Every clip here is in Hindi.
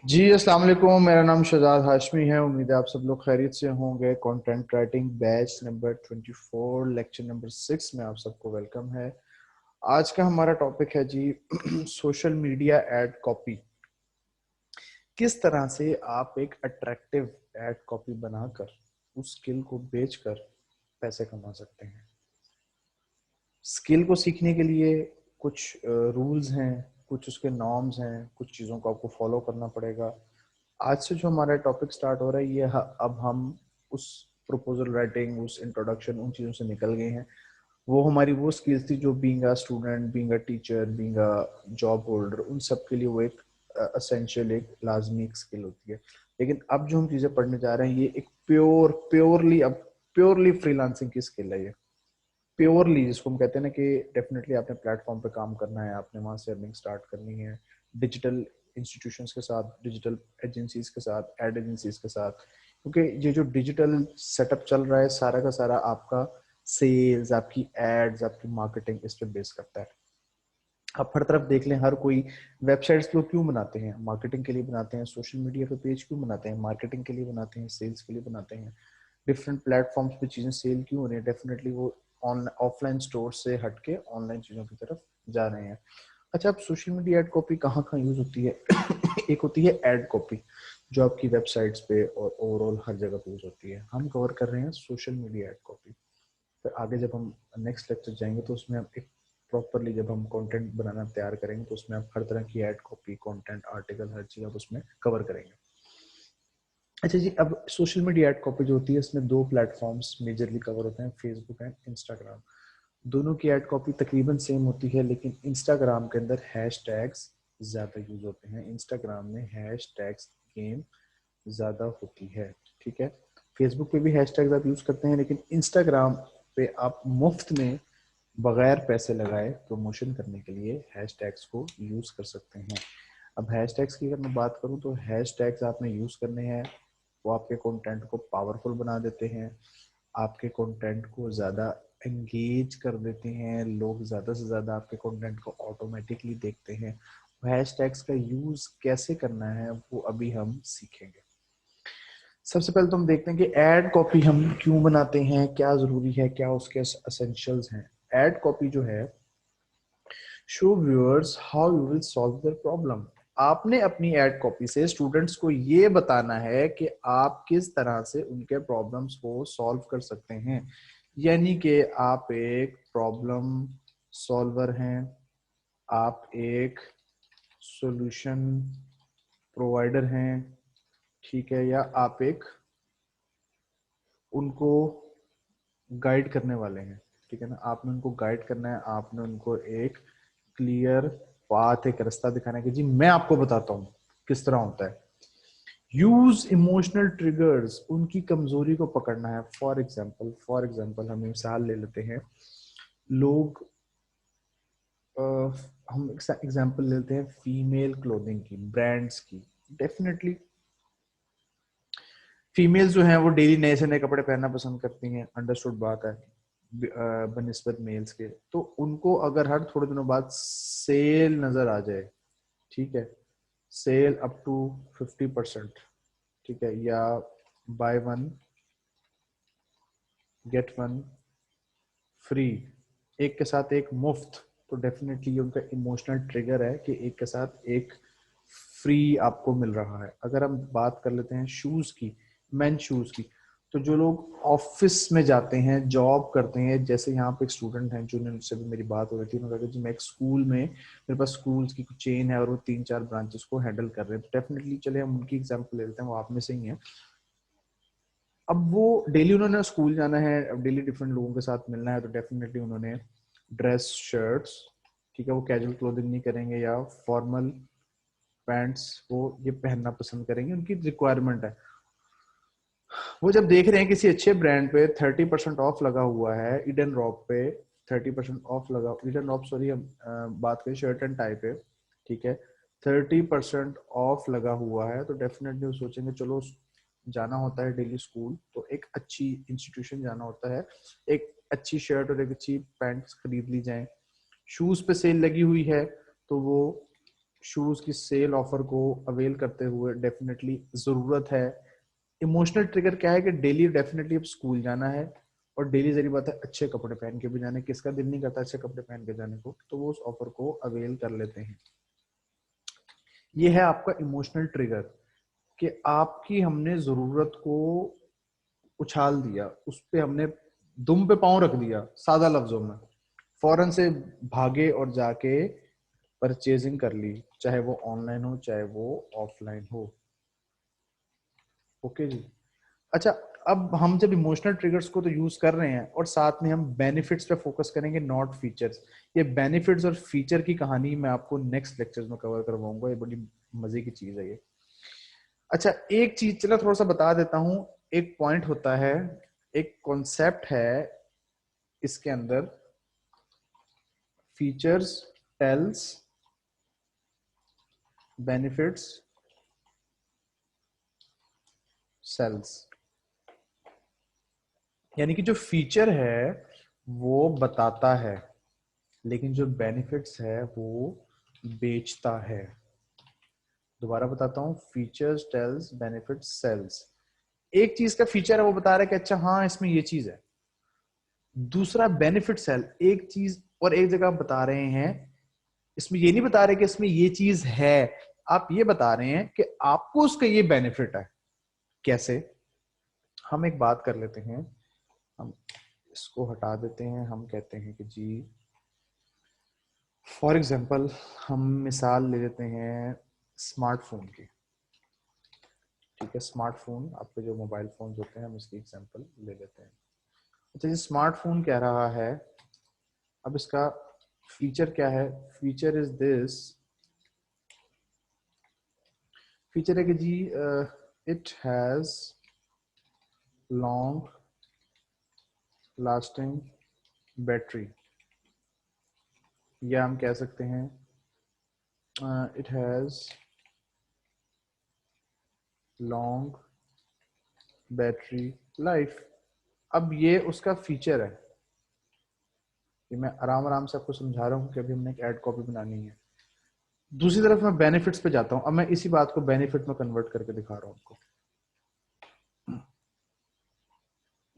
जी अस्सलाम वालेकुम। मेरा नाम शहजाद हाशमी है। उम्मीद है आप सब लोग खैरियत से होंगे। Content writing batch number 24 lecture number 6 में आप सबको वेलकम है। आज का हमारा टॉपिक है जी सोशल मीडिया एड कॉपी। किस तरह से आप एक अट्रैक्टिव एड कॉपी बनाकर उस स्किल को बेचकर पैसे कमा सकते हैं। स्किल को सीखने के लिए कुछ रूल्स हैं, कुछ उसके नॉर्म्स हैं, कुछ चीज़ों को आपको फॉलो करना पड़ेगा। आज से जो हमारा टॉपिक स्टार्ट हो रहा है ये अब हम उस प्रपोजल राइटिंग, उस इंट्रोडक्शन, उन चीज़ों से निकल गए हैं। वो हमारी वो स्किल्स थी जो being a student, being a teacher, being a job holder, उन सब के लिए वो एक असेंशियल, एक लाजमी एक स्किल होती है। लेकिन अब जो हम चीज़ें पढ़ने जा रहे हैं ये एक प्योरली फ्रीलांसिंग की स्किल है। ये प्योरली जिसको हम कहते हैं ना कि डेफिनेटली आपने प्लेटफॉर्म पे काम करना है, आपने वहां से अर्निंग स्टार्ट करनी है डिजिटल इंस्टीट्यूशंस के साथ, डिजिटल एजेंसीज के साथ, एड एजेंसीज के साथ। क्योंकि ये जो डिजिटल सेटअप चल रहा है सारा का सारा आपका सेल्स, आपकी एड्स, आपकी मार्केटिंग इस पे बेस करता है। आप हर तरफ देख लें, हर कोई वेबसाइट्स लोग क्यों बनाते हैं? मार्केटिंग के लिए बनाते हैं। सोशल मीडिया पे पेज क्यों बनाते हैं? मार्केटिंग के लिए बनाते हैं, सेल्स के लिए बनाते हैं। डिफरेंट प्लेटफॉर्म्स पे चीजें सेल क्यों हो रही है? डेफिनेटली वो ऑफलाइन स्टोर से हटके ऑनलाइन चीजों की तरफ जा रहे हैं। अच्छा, अब सोशल मीडिया एड कॉपी कहाँ कहाँ यूज होती है? एक होती है एड कॉपी जो आपकी वेबसाइट्स पे और ओवरऑल हर जगह पे यूज होती है। हम कवर कर रहे हैं सोशल मीडिया एड कॉपी। फिर आगे जब हम नेक्स्ट लेक्चर जाएंगे तो उसमें हम एक प्रॉपरली जब हम कंटेंट बनाना तैयार करेंगे तो उसमें आप हर तरह की एड कॉपी, कंटेंट, आर्टिकल, हर चीज आप उसमें कवर करेंगे। अच्छा जी, अब सोशल मीडिया एड कॉपी जो होती है इसमें दो प्लेटफॉर्म्स मेजरली कवर होते हैं, फेसबुक एंड इंस्टाग्राम। दोनों की एड कॉपी तकरीबन सेम होती है, लेकिन इंस्टाग्राम के अंदर हैश टैग्स ज़्यादा यूज होते हैं। इंस्टाग्राम में हैश टैग्स गेम ज़्यादा होती है। ठीक है, फेसबुक पे भी हैश टैग्स आप यूज़ करते हैं, लेकिन इंस्टाग्राम पे आप मुफ्त में बगैर पैसे लगाए प्रमोशन करने के लिए हैश टैग्स को यूज़ कर सकते हैं। अब हैश टैग्स की अगर मैं बात करूं तो हैश टैग्स आपने यूज़ करने हैं, वो आपके कंटेंट को पावरफुल बना देते हैं, आपके कंटेंट को ज़्यादा एंगेज कर देते हैं, लोग ज़्यादा से ज़्यादा आपके कंटेंट को ऑटोमेटिकली देखते हैं। हैश टैग्स का यूज़ कैसे करना है वो अभी हम सीखेंगे। सबसे पहले तो हम देखते हैं कि एड कॉपी हम क्यों बनाते हैं, क्या ज़रूरी है, क्या उसके एसेंशियल्स हैं। एड कॉपी जो है, show viewers how you will solve their problem. आपने अपनी एड कॉपी से स्टूडेंट्स को ये बताना है कि आप किस तरह से उनके प्रॉब्लम्स को सॉल्व कर सकते हैं। यानी कि आप एक प्रॉब्लम सॉल्वर हैं, आप एक सॉल्यूशन प्रोवाइडर हैं, ठीक है, या आप एक उनको गाइड करने वाले हैं। ठीक है ना, आपने उनको गाइड करना है, आपने उनको एक क्लियर पाथ, एक रास्ता दिखाना है कि जी मैं आपको बताता हूँ किस तरह होता है। यूज इमोशनल ट्रिगर्स, उनकी कमजोरी को पकड़ना है। फॉर एग्जाम्पल हम मिसाल ले लेते हैं। लोग हम एग्जाम्पल लेते हैं फीमेल क्लोथिंग की, ब्रांड्स की। डेफिनेटली फीमेल्स जो हैं वो डेली नए से नए कपड़े पहनना पसंद करती हैं, अंडरस्टूड बात है बनिस्बत मेल्स के। तो उनको अगर हर थोड़े दिनों बाद सेल नजर आ जाए, ठीक है, सेल अप टू 50%, ठीक है, या by one get one free, एक के साथ एक मुफ्त, तो डेफिनेटली ये उनका इमोशनल ट्रिगर है कि एक के साथ एक फ्री आपको मिल रहा है। अगर हम बात कर लेते हैं शूज की, मेन शूज की, तो जो लोग ऑफिस में जाते हैं, जॉब करते हैं, जैसे यहाँ पे एक स्टूडेंट हैं जिनसे भी मेरी बात हो रही थी, उन्होंने कहा कि जी मैं एक स्कूल में, मेरे पास स्कूल्स की कुछ चेन है और वो 3-4 ब्रांचेस को हैंडल कर रहे हैं। तो डेफिनेटली चले हम उनकी एग्जाम्पल ले लेते हैं, वो आप में से ही है। अब वो डेली उन्होंने स्कूल जाना है, अब डेली डिफरेंट लोगों के साथ मिलना है, तो डेफिनेटली उन्होंने ड्रेस शर्ट्स, ठीक है, वो कैजुअल क्लोथिंग नहीं करेंगे या फॉर्मल पैंट्स वो ये पहनना पसंद करेंगे, उनकी रिक्वायरमेंट है। वो जब देख रहे हैं किसी अच्छे ब्रांड पे 30% ऑफ लगा हुआ है, ईडन रॉप पे 30% ऑफ लगा, ईडन रॉप सॉरी, हम बात करें शर्ट एंड टाई पे, ठीक है, 30% ऑफ लगा हुआ है, तो डेफिनेटली वो सोचेंगे चलो जाना होता है डेली स्कूल तो एक अच्छी इंस्टीट्यूशन जाना होता है, एक अच्छी शर्ट और एक अच्छी पैंट खरीद ली जाए। शूज पे सेल लगी हुई है तो वो शूज की सेल ऑफर को अवेल करते हुए डेफिनेटली जरूरत है। इमोशनल ट्रिगर क्या है कि डेली डेफिनेटली अब स्कूल जाना है और डेली जरी बात है अच्छे कपड़े पहन के भी जाने, किसका दिल नहीं करता अच्छे कपड़े पहन के जाने को, तो वो उस ऑफर को अवेल कर लेते हैं। ये है आपका इमोशनल ट्रिगर कि आपकी हमने जरूरत को उछाल दिया, उस पे हमने दुम पे पांव रख दिया, सादा लफ्जों में फौरन से भागे और जाके परचेजिंग कर ली, चाहे वो ऑनलाइन हो चाहे वो ऑफलाइन हो। ओके जी। अच्छा, अब हम जब इमोशनल ट्रिगर्स को तो यूज कर रहे हैं और साथ में हम बेनिफिट्स पे फोकस करेंगे, नॉट फीचर्स। ये बेनिफिट्स और फीचर की कहानी मैं आपको नेक्स्ट लेक्चर्स में कवर करवाऊंगा, ये बड़ी मजे की चीज है ये। अच्छा, एक चीज चलो थोड़ा सा बता देता हूँ। एक पॉइंट होता है, एक कॉन्सेप्ट है इसके अंदर, फीचर्स टेल्स बेनिफिट्स सेल्स। यानी कि जो फीचर है वो बताता है, लेकिन जो बेनिफिट्स है वो बेचता है। दोबारा बताता हूँ, फीचर्स टेल्स बेनिफिट्स सेल्स। एक चीज का फीचर है वो बता रहा है कि अच्छा हाँ इसमें ये चीज है। दूसरा बेनिफिट सेल, एक चीज और एक जगह बता रहे हैं, इसमें ये नहीं बता रहे कि इसमें ये चीज है, आप ये बता रहे हैं कि आपको उसका ये बेनिफिट है। कैसे? हम एक बात कर लेते हैं, हम इसको हटा देते हैं, हम कहते हैं कि जी फॉर एग्जाम्पल हम मिसाल ले लेते हैं स्मार्टफोन की। ठीक है, स्मार्टफोन, आपके जो मोबाइल फोन होते हैं हम इसकी एग्जांपल ले लेते हैं। अच्छा, ये स्मार्टफोन कह रहा है, अब इसका फीचर क्या है? फीचर इज दिस, फीचर है कि जी it has long lasting battery, या हम कह सकते हैं it has long battery life. अब ये उसका फीचर है, ये मैं आराम आराम से आपको समझा रहा हूँ कि अभी हमने एक एड कॉपी बनानी है। दूसरी तरफ मैं बेनिफिट्स पे जाता हूँ, अब मैं इसी बात को बेनिफिट में कन्वर्ट करके दिखा रहा हूँ आपको।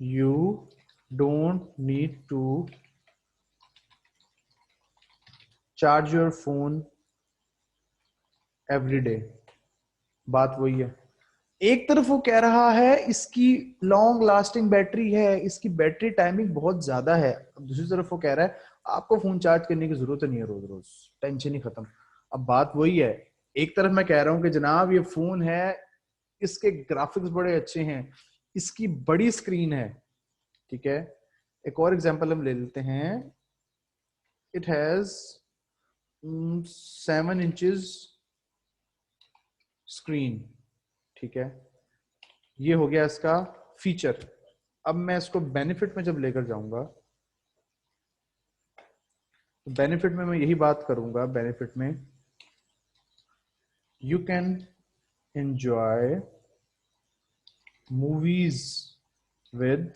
You don't need to charge your phone every day. बात वही है, एक तरफ वो कह रहा है इसकी लॉन्ग लास्टिंग बैटरी है, इसकी बैटरी टाइमिंग बहुत ज्यादा है। अब दूसरी तरफ वो कह रहा है आपको फोन चार्ज करने की जरूरत नहीं है रोज रोज, टेंशन ही खत्म। अब बात वही है, एक तरफ मैं कह रहा हूं कि जनाब ये फोन है, इसके ग्राफिक्स बड़े अच्छे हैं, इसकी बड़ी स्क्रीन है। ठीक है, एक और एग्जांपल हम ले लेते हैं, इट हैज 7 इंचेस स्क्रीन। ठीक है, ये हो गया इसका फीचर। अब मैं इसको बेनिफिट में जब लेकर जाऊंगा, तो बेनिफिट में मैं यही बात करूंगा, बेनिफिट में you can enjoy movies with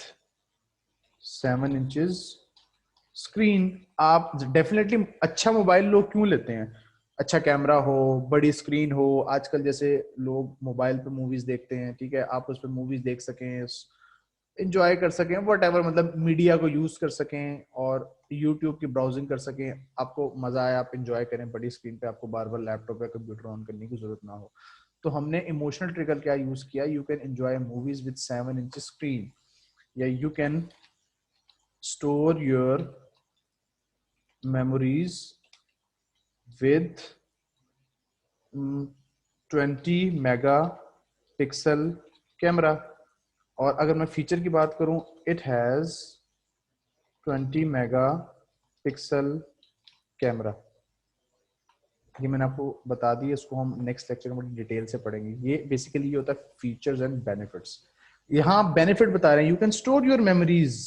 7 inches screen. आप डेफिनेटली अच्छा मोबाइल लोग क्यों लेते हैं? अच्छा कैमरा हो, बड़ी स्क्रीन हो, आजकल जैसे लोग मोबाइल पे मूवीज देखते हैं, ठीक है, आप उस पर मूवीज देख सकें, इंजॉय कर सकें, वट एवर, मतलब मीडिया को यूज कर सकें और यूट्यूब की ब्राउजिंग कर सकें, आपको मजा आए, आप इंजॉय करें बड़ी स्क्रीन पे, आपको बार बार लैपटॉप या कंप्यूटर ऑन करने की जरूरत ना हो। तो हमने इमोशनल ट्रिगर क्या यूज किया, you can enjoy movies with 7 inch screen, या you can store your memories with 20 mega pixel camera. और अगर मैं फीचर की बात करूं, it has 20 mega pixel camera. ये मैंने आपको बता दी, इसको हम नेक्स्ट लेक्चर में डिटेल से पढ़ेंगे। ये बेसिकली ये होता है फीचर्स एंड बेनिफिट्स। यहाँ बेनिफिट बता रहे हैं, you can store your memories,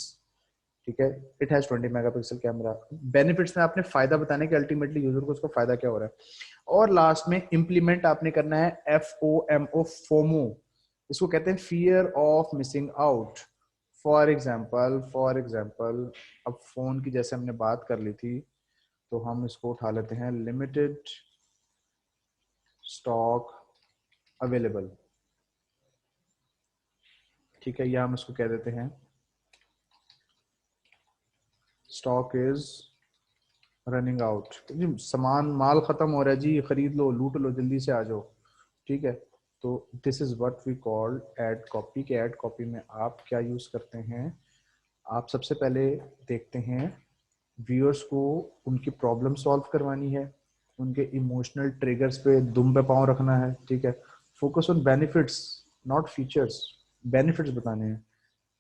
ठीक है, it has 20 mega pixel camera. Benefits में आपने फायदा बताने के अल्टीमेटली यूजर को उसका फायदा क्या हो रहा है। और लास्ट में इंप्लीमेंट आपने करना है FOMO, फोमो, इसको कहते हैं fear of missing out. For example अब फोन की जैसे हमने बात कर ली थी, तो हम इसको उठा लेते हैं, लिमिटेड स्टॉक अवेलेबल, ठीक है, या हम इसको कह देते हैं स्टॉक इज रनिंग आउट। जी सामान माल खत्म हो रहा है जी, खरीद लो, लूट लो, जल्दी से आ जाओ, ठीक है। तो this is what we call ad copy. के एड कॉपी में आप क्या यूज करते हैं, आप सबसे पहले देखते हैं व्यूअर्स को उनकी प्रॉब्लम सॉल्व करवानी है, उनके इमोशनल ट्रिगर्स पे दुम पे पाँव रखना है, ठीक है। Focus on benefits not features, benefits बताने हैं।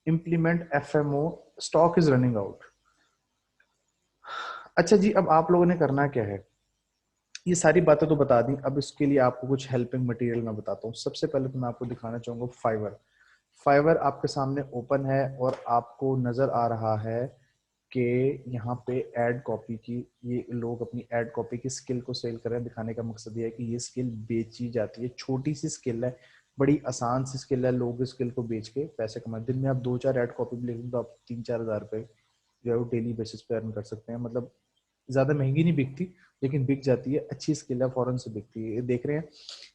Implement FMO, stock is running out. अच्छा जी, अब आप लोगों ने करना क्या है, ये सारी बातें तो बता दी, अब इसके लिए आपको कुछ हेल्पिंग मटेरियल मैं बताता हूँ। सबसे पहले तो मैं आपको दिखाना चाहूंगा फाइवर। फाइवर आपके सामने ओपन है और आपको नजर आ रहा है कि यहाँ पे एड कॉपी की, ये लोग अपनी एड कॉपी की स्किल को सेल कर रहे हैं। दिखाने का मकसद ये है कि ये स्किल बेची जाती है, छोटी सी स्किल है, बड़ी आसान सी स्किल है, लोग इस स्किल को बेच के पैसे कमाए। दिन में आप 2-4 एड कॉपी भी लिखेंगे तो आप 3-4 हज़ार रुपए जो है वो डेली बेसिस पे अर्न कर सकते हैं। मतलब ज्यादा महंगी नहीं बिकती, लेकिन बिक जाती है, अच्छी स्किल है, फौरन से बिकती है। ये देख रहे हैं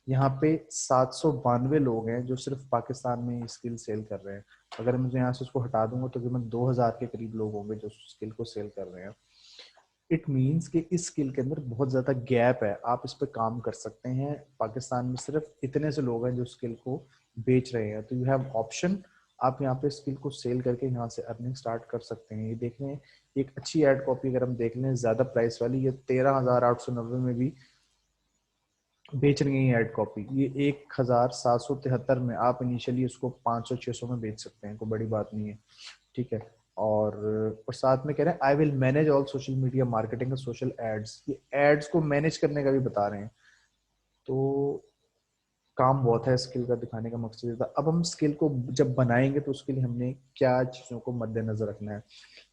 यहाँ पे 792 लोग हैं जो सिर्फ पाकिस्तान में स्किल सेल कर रहे हैं। अगर मैं यहाँ से उसको हटा दूंगा तो तकरीबन 2000 के करीब लोग होंगे जो स्किल को सेल कर रहे हैं। इट मीन्स कि इस स्किल के अंदर बहुत ज्यादा गैप है, आप इस पे काम कर सकते हैं। पाकिस्तान में सिर्फ इतने से लोग हैं जो स्किल को बेच रहे हैं, तो यू हैव ऑप्शन, आप यहाँ पे स्किल को सेल करके यहाँ से अर्निंग स्टार्ट कर सकते हैं। ये देख रहे हैं एक अच्छी एड कॉपी अगर हम देख लें ज्यादा प्राइस वाली, ये 13,890 में भी बेच रही है एड कॉपी। ये 1,773 में आप इनिशियली उसको 500-600 में बेच सकते हैं, कोई बड़ी बात नहीं है, ठीक है। और साथ में कह रहे हैं I will manage all social media marketing और सोशल एड्स, ये एड्स को मैनेज करने का भी बता रहे हैं। तो काम बहुत है स्किल का, दिखाने का मकसद ये था। अब हम स्किल को जब बनाएंगे तो उसके लिए हमने क्या चीज़ों को मद्देनजर रखना है।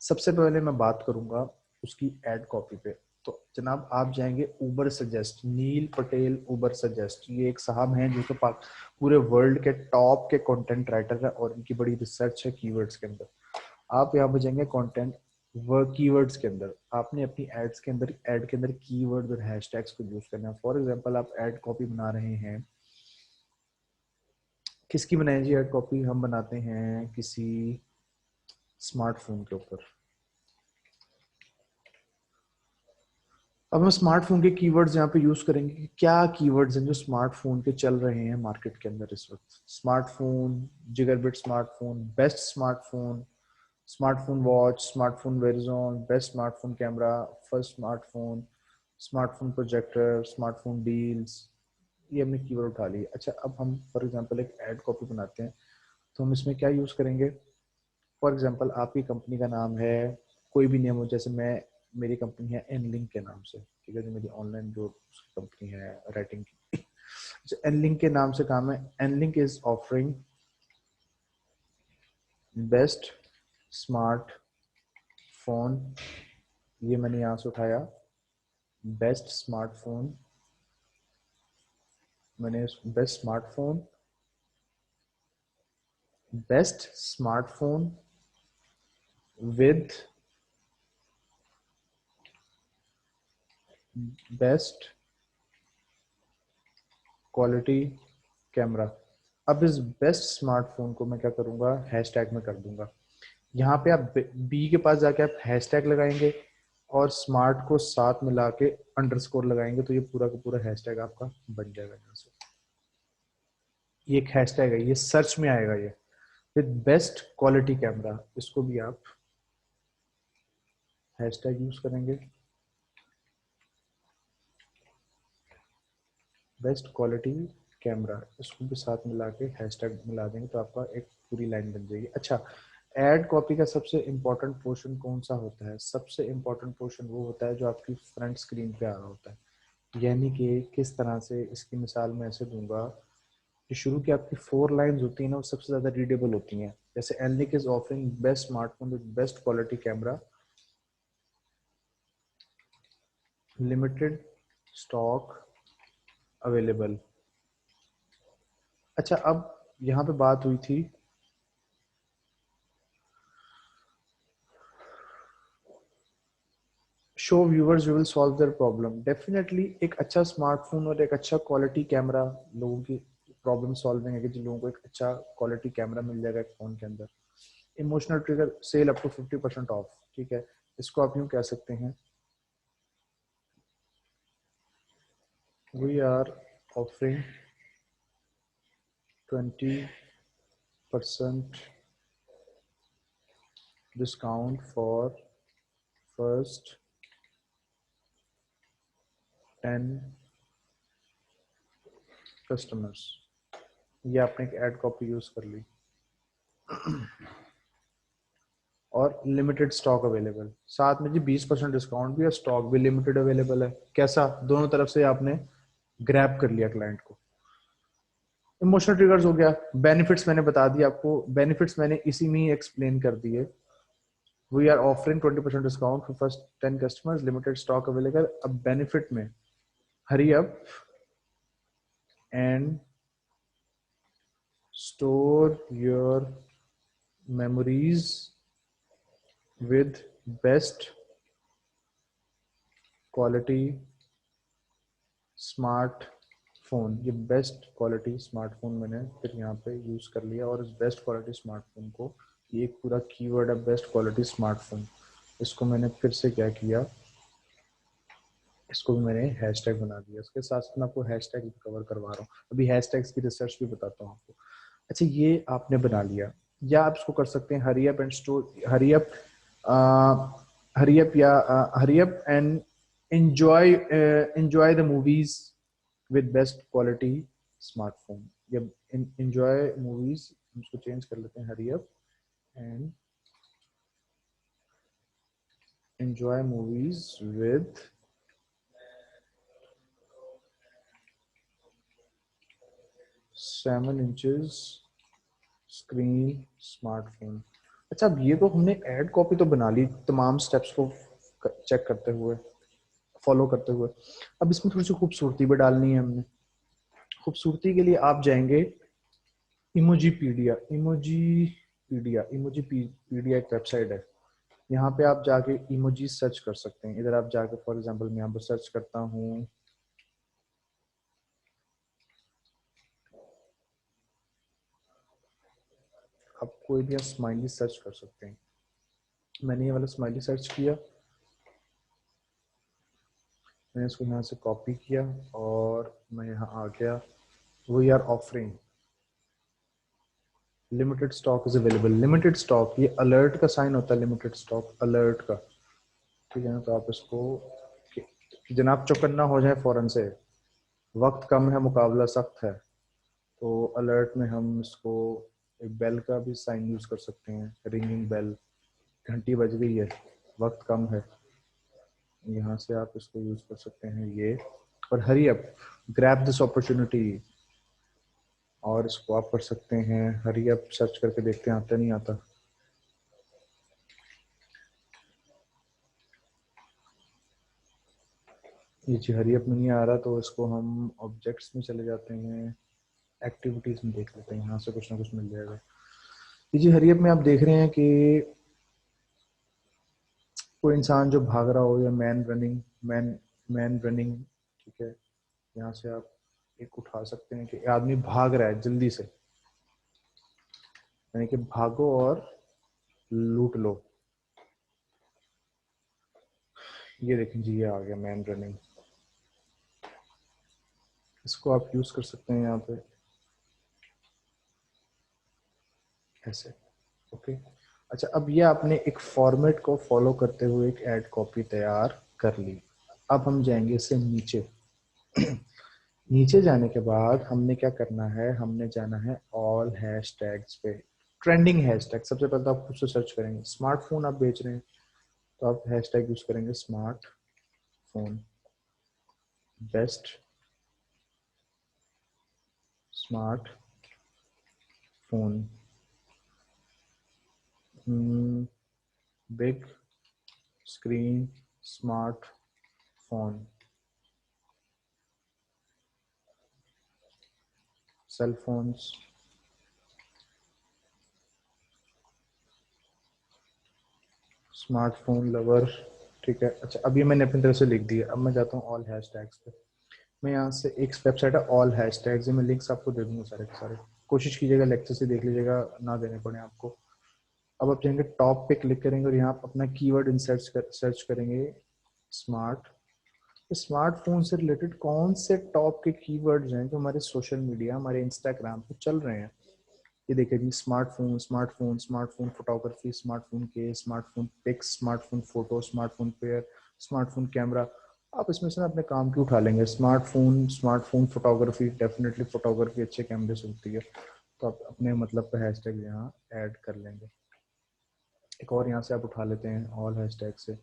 सबसे पहले मैं बात करूंगा उसकी एड कॉपी पे। तो जनाब आप जाएंगे उबर सजेस्ट, नील पटेल उबर सजेस्ट, ये एक साहब हैं जो कि पूरे वर्ल्ड के टॉप के कंटेंट राइटर है और इनकी बड़ी रिसर्च है कीवर्ड्स के अंदर। आप यहाँ पे जाएंगे कंटेंट व कीवर्ड्स के अंदर, आपने अपनी एड्स के अंदर, एड के अंदर कीवर्ड और हैशटैग्स को यूज करना है। फॉर एग्जांपल आप एड कॉपी बना रहे हैं, किसकी बनाई जी एड कॉपी, हम बनाते हैं किसी स्मार्टफोन के ऊपर। अब हम स्मार्टफोन के कीवर्ड्स यहाँ पे यूज करेंगे कि क्या कीवर्ड्स हैं जो स्मार्टफोन के चल रहे हैं मार्केट के अंदर इस वक्त। Smartphone, gigabit smartphone, best smartphone, smartphone watch, smartphone Verizon, best smartphone camera, first smartphone, smartphone projector, smartphone deals, ये हमने कीवर्ड उठा लिए। अच्छा अब हम फॉर एग्जांपल एक ऐड कॉपी बनाते हैं, तो हम इसमें क्या यूज करेंगे। फॉर एग्जांपल आपकी कंपनी का नाम है, कोई भी नेम हो, जैसे मैं, मेरी कंपनी है एनलिंक के नाम से, ठीक है, जो मेरी ऑनलाइन जो कंपनी है राइटिंग की, एनलिंक के नाम से काम है। एनलिंक is offering best smart phone, ये मैंने यहाँ से उठाया, बेस्ट स्मार्टफोन, मैंने best smartphone, best smartphone with best quality camera. अब इस बेस्ट स्मार्टफोन को मैं क्या करूंगा, हैशटैग में कर दूंगा। यहाँ पे आप बी के पास जाके आप हैशटैग लगाएंगे और स्मार्ट को साथ मिला के अंडरस्कोर लगाएंगे, तो ये पूरा का पूरा हैशटैग आपका बन जाएगा। यहाँ से ये एक हैशटैग है, ये सर्च में आएगा, ये विद बेस्ट क्वालिटी कैमरा, इसको भी आप हैशटैग यूज करेंगे, बेस्ट क्वालिटी कैमरा, इसको भी साथ मिला के हैशटैग मिला देंगे तो आपका एक पूरी लाइन बन जाएगी। अच्छा, एड कॉपी का सबसे इंपॉर्टेंट पोर्शन कौन सा होता है, सबसे इंपॉर्टेंट पोर्शन वो होता है जो आपकी फ्रंट स्क्रीन पे आ रहा होता है। यानी कि किस तरह से, इसकी मिसाल मैं ऐसे दूंगा, जो शुरू की आपकी 4 लाइंस होती है ना वो सबसे ज्यादा रीडेबल होती हैं। जैसे एनलिक is offering best smartphone with best quality camera, limited stock available. अच्छा अब यहाँ पे बात हुई थी show viewers we will solve their problem. Definitely एक अच्छा स्मार्टफोन और एक अच्छा क्वालिटी कैमरा लोगों की प्रॉब्लम सॉल्विंग है कि जिन लोगों को एक अच्छा क्वालिटी कैमरा मिल जाएगा एक फोन के अंदर। Emotional trigger sale up to 50% off, ठीक है, इसको आप यूं कह सकते हैं, we are offering 20% discount for first 10 customers. ये आपने एक एड कॉपी यूज कर ली और लिमिटेड स्टॉक अवेलेबल, साथ में जी 20% डिस्काउंट भी है, स्टॉक भी लिमिटेड अवेलेबल है। कैसा, दोनों तरफ से आपने ग्रैब कर लिया क्लाइंट को। इमोशनल ट्रिगर्स हो गया। बेनिफिट्स मैंने बता दिया आपको, बेनिफिट्स मैंने इसी में ही एक्सप्लेन कर दिए। We are offering 20% discount for first 10 customers, limited stock available. अब बेनिफिट में hurry up and store your memories with best quality smartphone. ये बेस्ट क्वालिटी स्मार्टफोन मैंने फिर यहाँ पे यूज कर लिया, और इस बेस्ट क्वालिटी स्मार्टफोन को, ये एक पूरा कीवर्ड है बेस्ट क्वालिटी स्मार्टफोन, इसको मैंने फिर से क्या किया, इसको भी मैंने हैशटैग बना दिया। उसके साथ साथ मैं आपको हैशटैग भी कवर करवा रहा हूँ, अभी हैशटैग्स की रिसर्च भी बताता हूँ आपको। अच्छा, ये आपने बना लिया, या आप इसको कर सकते हैं hurry up and store, hurry up या hurry up and enjoy the movies with best quality smartphone, या enjoy movies, हम इसको चेंज कर लेते हैं, hurry up and enjoy movies with 7 inches screen smartphone. अच्छा, अब ये तो हमने एड कॉपी तो बना ली तमाम स्टेप्स को चेक करते हुए, फॉलो करते हुए। अब इसमें थोड़ी सी खूबसूरती भी डालनी है हमने। खूबसूरती के लिए आप जाएंगे इमोजीपीडिया एक वेबसाइट है, यहाँ पे आप जाके इमोजी सर्च कर सकते हैं। इधर आप जाके फॉर एग्जांपल मैं यहाँ पर सर्च करता हूँ, आप कोई भी स्माइली सर्च कर सकते हैं। मैंने ये वाला स्माइली सर्च किया, मैंने इसको यहाँ से कॉपी किया और मैं यहाँ आ गया। We are offering limited stock is available. Limited stock, ये अलर्ट का साइन होता है, लिमिटेड स्टॉक अलर्ट का, ठीक है ना। तो आप इसको कि जनाब चौकन्ना हो जाए फौरन से, वक्त कम है मुकाबला सख्त है, तो अलर्ट में हम इसको एक बेल का भी साइन यूज कर सकते हैं, रिंगिंग बेल, घंटी बज गई है, वक्त कम है, यहाँ से आप इसको यूज कर सकते हैं ये। और hurry up, grab this opportunity, और इसको आप कर सकते हैं हरी अप सर्च करके देखते हैं आता नहीं आता। ये जी हरी अप में नहीं आ रहा, तो इसको हम ऑब्जेक्ट्स में चले जाते हैं, एक्टिविटीज में देख लेते हैं, यहाँ से कुछ ना कुछ मिल जाएगा। ये जी हरी अप में आप देख रहे हैं कि कोई इंसान जो भाग रहा हो, या मैन रनिंग, ठीक है। यहाँ से आप एक उठा सकते हैं कि आदमी भाग रहा है जल्दी से, यानी कि भागो और लूट लो। ये देखें जी, ये आ गया मैन रनिंग, इसको आप यूज कर सकते हैं यहाँ पे ऐसे, ओके। अच्छा, अब ये आपने एक फॉर्मेट को फॉलो करते हुए एक ऐड कॉपी तैयार कर ली। अब हम जाएंगे इससे नीचे। नीचे जाने के बाद हमने क्या करना है, हमने जाना है ऑल हैशटैग्स पे, ट्रेंडिंग हैशटैग। सबसे पहले तो आप खुद से सर्च करेंगे, स्मार्टफोन आप बेच रहे हैं तो आप हैशटैग यूज करेंगे smartphone, best smartphone, big screen smartphone, cell phones, smartphone lover, ठीक है। अच्छा, अभी मैंने अपनी तरफ से लिख दिया। अब मैं जाता हूँ ऑल हैशटैग्स पे। मैं यहाँ से एक वेबसाइट है ऑल हैशटैग्स, मैं लिंक्स आपको दे दूंगा सारे के सारे। कोशिश कीजिएगा लेक्चर से देख लीजिएगा, ना देने पड़े आपको। अब आप जाएंगे टॉप पे क्लिक करेंगे और यहाँ आप अपना कीवर्ड इन सर्च करेंगे स्मार्ट। स्मार्टफोन से रिलेटेड कौन से टॉप के कीवर्ड्स हैं जो हमारे सोशल मीडिया, हमारे इंस्टाग्राम पे चल रहे हैं। ये देखिए जी, smartphone, smartphone, smartphone photography, smartphone के, smartphone pics, smartphone photo, smartphone pair, smartphone camera. आप इसमें से ना अपने काम की उठा लेंगे। Smartphone, smartphone photography, definitely photography अच्छे कैमरे से होती है, तो आप अपने मतलब का हैशटैग यहाँ ऐड कर लेंगे। एक और यहाँ से आप उठा लेते हैं ऑल हैशटैग से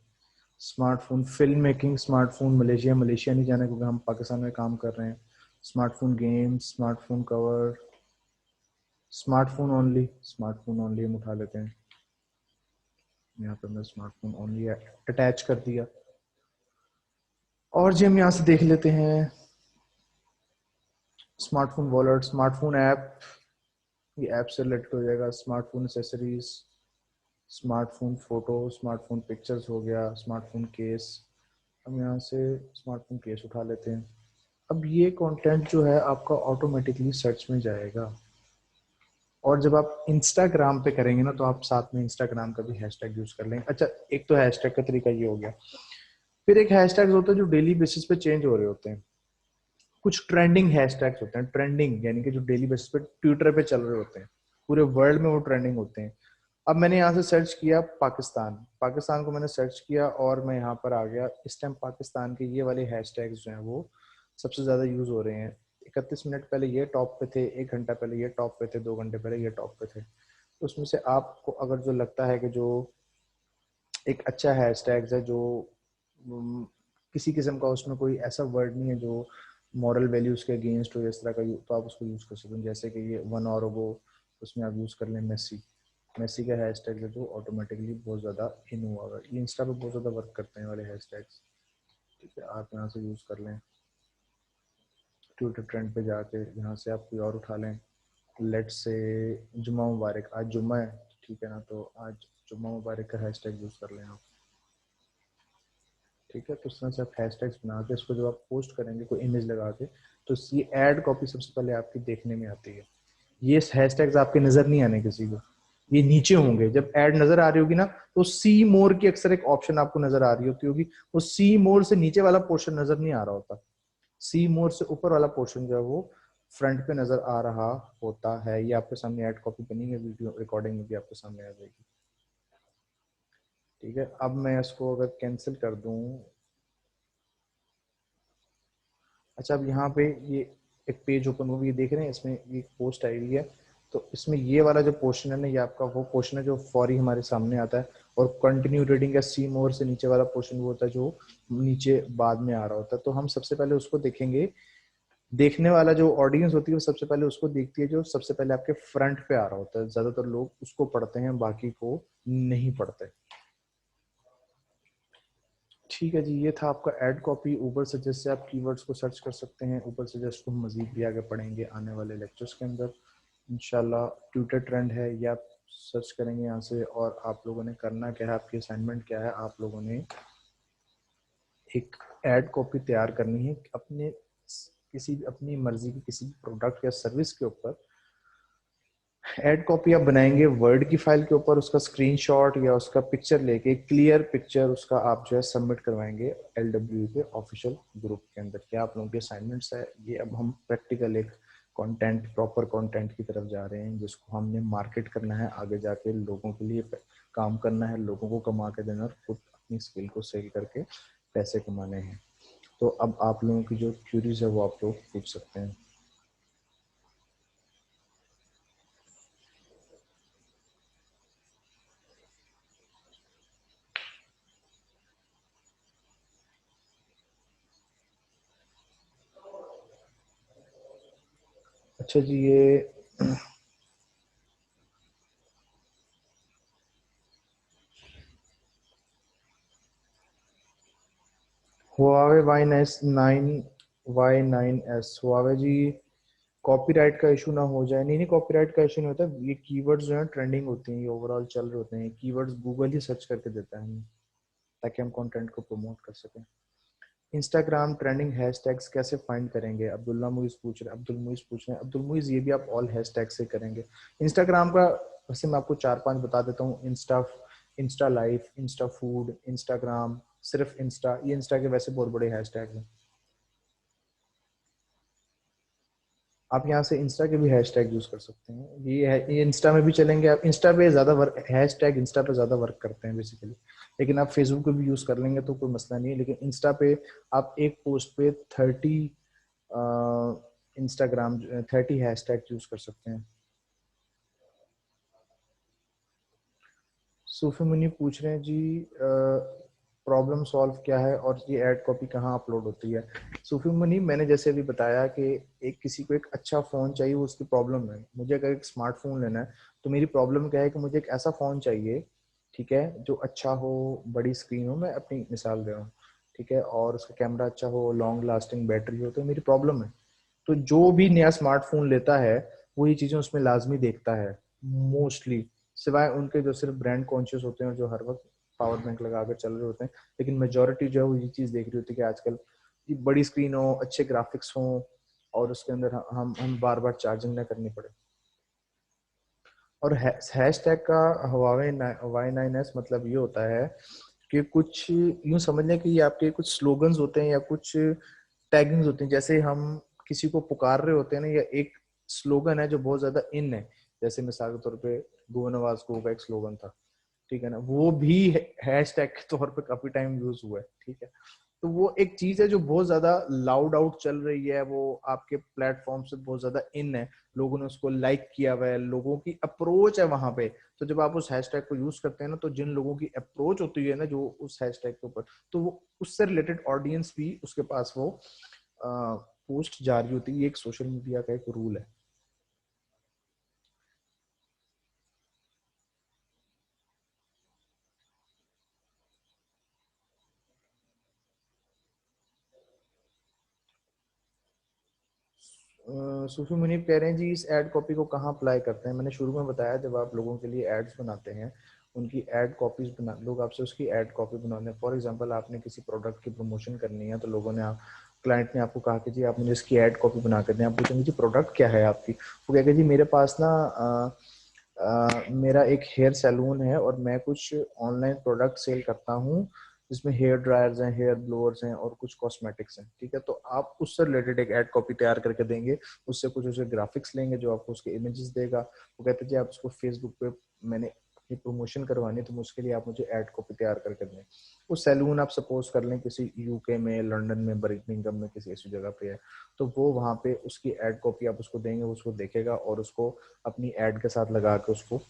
smartphone film making, smartphone Malaysia, Malaysia नहीं जाना क्योंकि हम पाकिस्तान में काम कर रहे हैं। Smartphone games, smartphone cover, smartphone only हम उठा लेते हैं। यहाँ पे मैं स्मार्टफोन ओनली अटैच कर दिया। और जी हम यहाँ से देख लेते हैं स्मार्टफोन वॉलेट, स्मार्टफोन ऐप, ये ऐप से रिलेटेड हो जाएगा। Smartphone accessories, smartphone photo, smartphone pictures हो गया, स्मार्टफोन केस। हम यहाँ से स्मार्टफोन केस उठा लेते हैं। अब ये कंटेंट जो है आपका ऑटोमेटिकली सर्च में जाएगा। और जब आप इंस्टाग्राम पे करेंगे ना, तो आप साथ में इंस्टाग्राम का भी हैशटैग यूज कर लेंगे। अच्छा, एक तो हैशटैग का तरीका ये हो गया। फिर एक हैशटैग होता है जो डेली बेसिस पे चेंज हो रहे होते हैं। कुछ ट्रेंडिंग हैशटैग्स होते हैं, ट्रेंडिंग यानी कि जो डेली बेसिस पे ट्विटर पे चल रहे होते हैं, पूरे वर्ल्ड में वो ट्रेंडिंग होते हैं। अब मैंने यहाँ से सर्च किया पाकिस्तान, पाकिस्तान को मैंने सर्च किया और मैं यहाँ पर आ गया। इस टाइम पाकिस्तान के ये वाले हैशटैग्स जो हैं वो सबसे ज्यादा यूज हो रहे हैं। 31 मिनट पहले ये टॉप पे थे, 1 घंटा पहले ये टॉप पे थे, 2 घंटे पहले ये टॉप पे थे। तो उसमें से आपको अगर जो लगता है कि जो एक अच्छा हैशटैग है, जो किसी किस्म का उसमें कोई ऐसा वर्ड नहीं है जो मॉरल वैल्यूज के अगेंस्ट हो इस तरह का, तो आप उसको यूज कर सकते हैं। जैसे कि ये वन और वो, उसमें आप यूज कर लें मेसी। मेसी का हैशटैग है जो ऑटोमेटिकली बहुत ज़्यादा इन हुआ है। ये इंस्टा पे बहुत ज़्यादा वर्क करते हैं वाले हैशटैग्स। ठीक है, आप यहाँ से यूज़ कर लें। ट्विटर ट्रेंड पे जाके यहाँ से आप कोई और उठा लें। लेट्स से जुम्मा मुबारक, आज जुम्मा है, ठीक है ना, तो आज जुम्मा मुबारक का हैशटैग यूज़ कर लें आप। ठीक है, तो इस तरह से आप हैशटैग्स बना के इसको जब आप पोस्ट करेंगे कोई इमेज लगा के, तो ये ऐड कॉपी सबसे पहले आपकी देखने में आती है। ये हैशटैग्स आपके नजर नहीं आने किसी को, ये नीचे होंगे। जब ऐड नजर आ रही होगी ना, तो सी मोर की अक्सर एक ऑप्शन आपको नजर आ रही होती होगी। वो सी मोर से नीचे वाला पोर्शन नजर नहीं आ रहा होता, सी मोर से ऊपर वाला पोर्शन जो है वो फ्रंट पे नजर आ रहा होता है। ये आपके सामने ऐड कॉपी बनी है, वीडियो रिकॉर्डिंग में भी आपके सामने आ जाएगी। ठीक है, अब मैं इसको अगर कैंसिल कर दूं। अच्छा, अब यहाँ पे ये एक पेज ओपन होगी, ये देख रहे हैं, इसमें एक पोस्ट आई हुई है। तो इसमें ये वाला जो पोर्शन है ना, ये आपका वो पोर्शन है जो फौरी हमारे सामने आता है। और कंटिन्यू रीडिंग या सी मोर से नीचे वाला पोर्शन वो होता है जो नीचे बाद में आ रहा होता है। तो हम सबसे पहले उसको देखेंगे। देखने वाला जो ऑडियंस होती है वो सबसे पहले उसको देखती है जो सबसे पहले आपके फ्रंट पे आ रहा होता है। ज्यादातर लोग उसको पढ़ते हैं, बाकी को नहीं पढ़ते। ठीक है जी, ये था आपका ऐड कॉपी। ऊपर सजेस्ट से आप कीवर्ड्स को सर्च कर सकते हैं। ऊपर सजेस्ट को हम मजीद भी आगे पढ़ेंगे आने वाले लेक्चर्स के अंदर इंशाल्लाह। ट्विटर ट्रेंड है, ये आप सर्च करेंगे यहाँ से। और आप लोगों ने करना क्या है, आपकी असाइनमेंट क्या है, आप लोगों ने एक ऐड कॉपी तैयार करनी है अपने किसी अपनी मर्जी की किसी प्रोडक्ट या सर्विस के ऊपर। ऐड कॉपी आप बनाएंगे वर्ड की फाइल के ऊपर, उसका स्क्रीनशॉट या उसका पिक्चर लेके, क्लियर पिक्चर उसका आप जो है सबमिट करवाएंगे LWE के ऑफिशियल ग्रुप के अंदर। क्या आप लोगों के असाइनमेंट्स है ये। अब हम प्रैक्टिकल एक कंटेंट, प्रॉपर कंटेंट की तरफ जा रहे हैं जिसको हमने मार्केट करना है, आगे जाके लोगों के लिए काम करना है, लोगों को कमा के देना और खुद अपनी स्किल को सेल करके पैसे कमाने हैं। तो अब आप लोगों की जो क्यूरीज है वो आप लोग पूछ सकते हैं। अच्छा जी, ये हुआवे Y9S हुआवे जी, कॉपीराइट का इशू ना हो जाए। नहीं नहीं, कॉपीराइट का इशू नहीं होता। ये कीवर्ड्स जो है ट्रेंडिंग होते हैं, ये ओवरऑल चल रहे होते हैं। कीवर्ड्स गूगल ही सर्च करके देता है हमें। ताकि हम कंटेंट को प्रमोट कर सकें। इंस्टाग्राम ट्रेंडिंग हैशटैग्स कैसे फाइंड करेंगे, अब्दुल्ला मुइज पूछ रहे हैं। अब्दुल मुइज ये भी आप ऑल हैशटैग से करेंगे। इंस्टाग्राम का वैसे मैं आपको 4-5 बता देता हूँ। Insta life, Insta food, Instagram, सिर्फ इंस्टा, ये इंस्टा के वैसे बहुत बड़े हैशटैग हैं। आप यहाँ से इंस्टा के भी हैशटैग यूज कर सकते हैं। ये इंस्टा में भी चलेंगे। आप इंस्टा पे ज्यादा वर्क, हैशटैग इंस्टा पे ज्यादा वर्क करते हैं बेसिकली, लेकिन आप फेसबुक पे भी यूज कर लेंगे तो कोई मसला नहीं है। लेकिन इंस्टा पे आप एक पोस्ट पे 30 इंस्टाग्राम 30 हैशटैग यूज कर सकते हैं। सूफी मुनी पूछ रहे हैं जी प्रॉब्लम सॉल्व क्या है और ये ऐड कॉपी कहाँ अपलोड होती है। सूफी मुनी, मैंने जैसे अभी बताया कि एक किसी को एक अच्छा फोन चाहिए, वो उसकी प्रॉब्लम है। मुझे अगर एक स्मार्टफोन लेना है तो मेरी प्रॉब्लम क्या है कि मुझे एक ऐसा फोन चाहिए, ठीक है, जो अच्छा हो, बड़ी स्क्रीन हो, मैं अपनी मिसाल दे रहा हूँ, ठीक है, और उसका कैमरा अच्छा हो, लॉन्ग लास्टिंग बैटरी हो, तो मेरी प्रॉब्लम है। तो जो भी नया स्मार्टफोन लेता है वो ये चीजें उसमें लाजमी देखता है मोस्टली, सिवाय उनके जो सिर्फ ब्रांड कॉन्शियस होते हैं और जो हर वक्त पावर बैंक लगा कर चल रहे होते हैं। लेकिन मेजोरिटी जो है वो ये चीज देख रही होती है कि आजकल ये बड़ी स्क्रीन हो, अच्छे ग्राफिक्स हो, और उसके अंदर हम बार बार चार्जिंग ना करनी पड़े। और हैश टैग का Y9S मतलब ये होता है कि कुछ यूं समझ लें कि ये आपके कुछ स्लोगन्स होते हैं या कुछ टैगिंग्स होती हैं। जैसे हम किसी को पुकार रहे होते हैं ना, या एक स्लोगन है जो बहुत ज्यादा इन है, जैसे मिसाल के तौर पे गो नवाज गो का एक स्लोगन था, ठीक है ना, वो भी हैशटैग के तौर पे काफी टाइम यूज हुआ है, ठीक है। तो वो एक चीज है जो बहुत ज्यादा लाउड आउट चल रही है, वो आपके प्लेटफॉर्म से बहुत ज्यादा इन है, लोगों ने उसको लाइक किया हुआ है, लोगों की अप्रोच है वहां पे। तो जब आप उस हैशटैग को यूज करते हैं ना, तो जिन लोगों की अप्रोच होती है ना जो उस हैशटैग के ऊपर, तो वो उससे रिलेटेड ऑडियंस भी उसके पास वो पोस्ट जारी होती है। ये एक सोशल मीडिया का एक रूल है। सूफी मुनीब कह रहे हैं जी इस एड कॉपी को कहाँ अप्लाई करते हैं। मैंने शुरू में बताया, जब आप लोगों के लिए एड्स बनाते हैं, उनकी एड कॉपीज बना, लोग आपसे उसकी एड कॉपी बनाते हैं। फॉर एग्जांपल आपने किसी प्रोडक्ट की प्रमोशन करनी है, तो लोगों ने क्लाइंट ने आपको कहा कि जी आप मुझे इसकी एड कॉपी बना कर दें। आप पूछेंगे जी प्रोडक्ट क्या है आपकी, वो कहेगा जी मेरे पास ना मेरा एक हेयर सैलून है और मैं कुछ ऑनलाइन प्रोडक्ट सेल करता हूँ, जिसमें हेयर ड्रायर्स हैं, हेयर ब्लोअर्स हैं और कुछ कॉस्मेटिक्स हैं, ठीक है। तो आप उससे रिलेटेड एक एड कॉपी तैयार करके देंगे, उससे कुछ उसे ग्राफिक्स लेंगे जो आपको उसके इमेजेस देगा। वो कहते हैं जी आप उसको फेसबुक पे मैंने अपनी प्रमोशन करवानी है, तो उसके लिए आप मुझे एड कॉपी तैयार करके दें। वो सैलून आप सपोज कर लें किसी यूके में, लंदन में, बर्मिंघम में, किसी ऐसी जगह पे है, तो वो वहाँ पे उसकी एड कॉपी आप उसको देंगे, उसको देखेगा और उसको अपनी एड के साथ लगा के उसको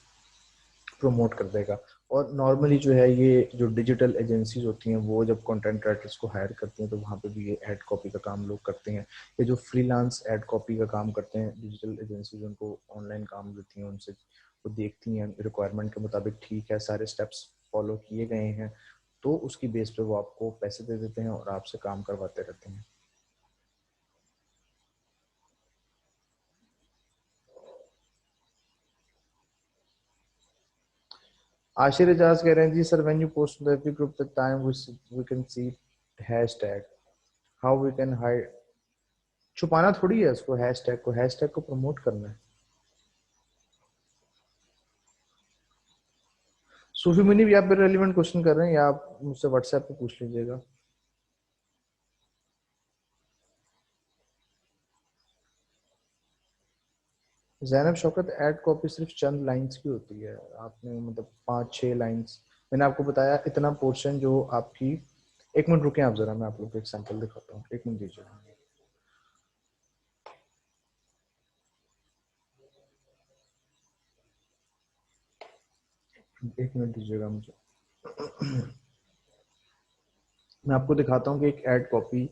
प्रमोट कर देगा। और नॉर्मली जो है ये जो डिजिटल एजेंसीज होती हैं वो जब कंटेंट राइटर्स को हायर करती हैं तो वहाँ पे भी ये एड कॉपी का काम लोग करते हैं। ये जो फ्रीलांस एड कॉपी का काम करते हैं डिजिटल एजेंसीज, उनको ऑनलाइन काम देती हैं, उनसे वो देखती हैं रिक्वायरमेंट के मुताबिक ठीक है, सारे स्टेप्स फॉलो किए गए हैं, तो उसकी बेस पे वो आपको पैसे दे देते हैं और आपसे काम करवाते रहते हैं। आशिर एजाज कह रहे हैं जी sir when you post the every group the time we can see hashtag, how we can hide. छुपाना थोड़ी है उसको, हैशटैग को प्रमोट करना है। सूफी मुनि भी आप पे रेलिवेंट क्वेश्चन कर रहे हैं, या आप मुझसे व्हाट्सएप पे पूछ लीजिएगा। जैनब शौकत, एड कॉपी सिर्फ चंद लाइंस की होती है, आपने मतलब 5-6 लाइंस, मैंने आपको बताया इतना पोर्शन जो आपकी। एक मिनट रुके आप जरा, मैं आप लोग को एक सैंपल दिखाता हूँ, एक मिनट दीजिएगा। एक मिनट दीजिएगा मुझे, मैं आपको दिखाता हूँ कि एक एड कॉपी,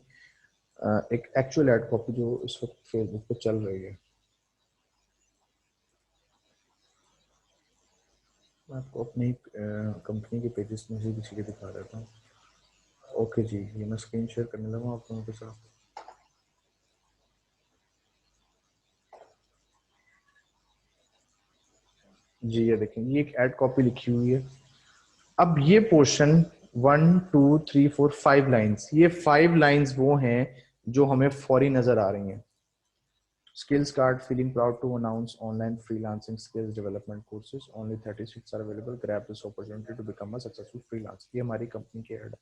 एक एक्चुअल एड कॉपी जो इस वक्त फेसबुक पे चल रही है। मैं आपको अपनी कंपनी के पेजेस में से किसी के दिखा देता हूँ। ओके जी, ये मैं स्क्रीन शेयर करने लगा आप लोगों के साथ। जी ये देखें, ये एक एड कॉपी लिखी हुई है। अब ये पोर्शन 1 2 3 4 5 लाइंस, ये 5 लाइंस वो हैं जो हमें फौरी नजर आ रही हैं। Skills card, feeling proud to announce online freelancing skills development courses. Only 30 seats are available. Grab this opportunity to become a successful freelancer. ये हमारी कंपनी की ऐड है।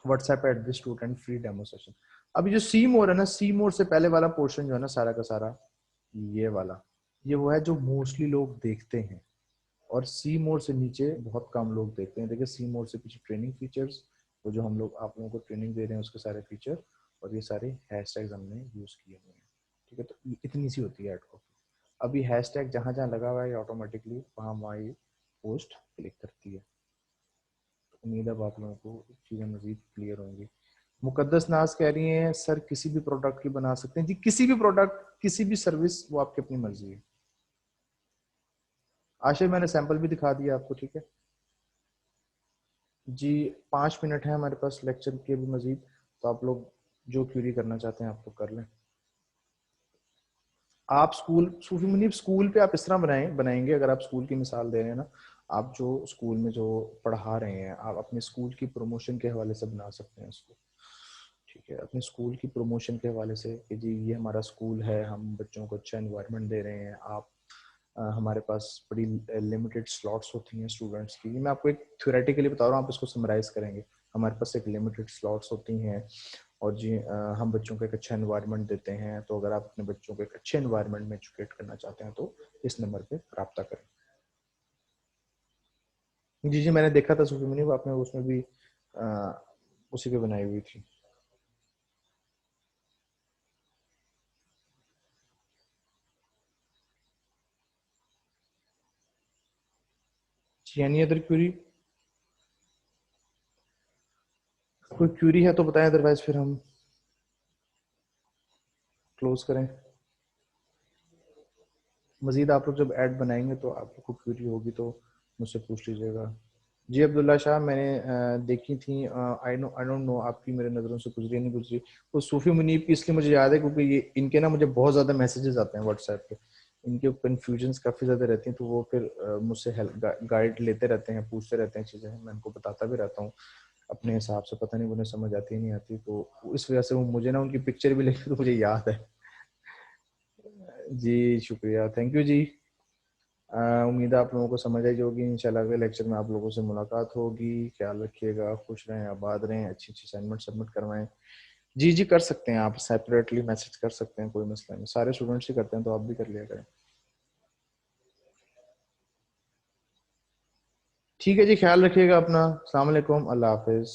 WhatsApp at the student free demo session. अभी जो सी मोर है ना, सी मोर से पहले वाला पोर्शन जो है ना सारा का सारा, ये वाला, ये वो है जो मोस्टली लोग देखते हैं, और सी मोर से नीचे बहुत कम लोग देखते हैं। देखिए सी मोर से पीछे ट्रेनिंग फीचर्स, वो जो हम लोग आप लोगों को ट्रेनिंग दे रहे हैं उसके सारे फीचर, और ये सारे हैशटैग्स हमने यूज किए हुए हैं। ठीक है, तो इतनी सी होती है ऐड कॉपी। अभी हैशटैग जहाँ जहाँ लगा हुआ है ऑटोमेटिकली वहाँ वहाँ ये पोस्ट क्लिक करती है। तो उम्मीद है आप लोगों को चीज़ें मजीद क्लियर होंगी। मुकद्दस नाज कह रही हैं सर किसी भी प्रोडक्ट की बना सकते हैं जी, किसी भी प्रोडक्ट, किसी भी सर्विस, वो आपकी अपनी मर्जी है। आशा मैंने सैंपल भी दिखा दिया आपको, ठीक है जी। 5 मिनट है हमारे पास लेक्चर के भी मजीद, तो आप लोग जो क्यूरी करना चाहते हैं आप लोग कर लें। आप स्कूल सूफी मुनीब स्कूल पे आप इस तरह बनाएंगे, अगर आप स्कूल की मिसाल दे रहे हैं ना, आप जो स्कूल में जो पढ़ा रहे हैं आप अपने स्कूल की प्रमोशन के हवाले से बना सकते हैं इसको। ठीक है, अपने स्कूल की प्रमोशन के हवाले से कि जी ये हमारा स्कूल है, हम बच्चों को अच्छा इन्वायरमेंट दे रहे हैं, आप हमारे पास बड़ी लिमिटेड स्लॉट्स होती हैं स्टूडेंट्स की। मैं आपको एक थ्योरेटिकली बता रहा हूँ, आप इसको समराइज करेंगे। हमारे पास एक लिमिटेड स्लॉट्स होती हैं, और जी हम बच्चों को एक अच्छा इन्वायरमेंट देते हैं, तो अगर आप अपने बच्चों को एक अच्छे इन्वायरमेंट में एजुकेट करना चाहते हैं तो इस नंबर पे रब्ता करें। जी जी मैंने देखा था सूफी मुनीब, आपने उसमें भी आ, उसी पे बनाई हुई थी। जी एनी अदर क्यूरी? कोई क्यूरी है तो बताएं, अदरवाइज फिर हम क्लोज करें। मजीद आप लोग जब ऐड बनाएंगे तो आप लोग को क्यूरी होगी तो मुझसे पूछ लीजिएगा। जी अब्दुल्ला शाह, मैंने देखी थी, आई डोंट नो आपकी मेरे नज़रों से गुजरी नहीं गुजरी। वो सूफी मुनीब की इसलिए मुझे याद है क्योंकि ये इनके ना मुझे बहुत ज़्यादा मैसेजेस आते हैं व्हाट्सएप पे, इनके कन्फ्यूजन्स काफ़ी ज़्यादा रहती हैं, तो वो फिर मुझसे हेल्प गाइड लेते रहते हैं, पूछते रहते हैं चीज़ें, मैं उनको बताता भी रहता हूँ अपने हिसाब से। पता नहीं उन्हें समझ आती है नहीं आती, तो इस वजह से वो मुझे ना उनकी पिक्चर भी लेके तो मुझे याद है। जी शुक्रिया, थैंक यू जी। उम्मीद है आप लोगों को समझ आई होगी। इंशाल्लाह अगले लेक्चर में आप लोगों से मुलाकात होगी। ख्याल रखिएगा, खुश रहें, आबाद रहें, अच्छी अच्छी असाइनमेंट सबमिट करवाएं। जी जी कर सकते हैं आप, सेपरेटली मैसेज कर सकते हैं, कोई मसला नहीं, सारे स्टूडेंट्स ही करते हैं तो आप भी कर लिया करें। ठीक है जी, ख्याल रखिएगा अपना। अस्सलाम वालेकुम, अल्लाह हाफिज़।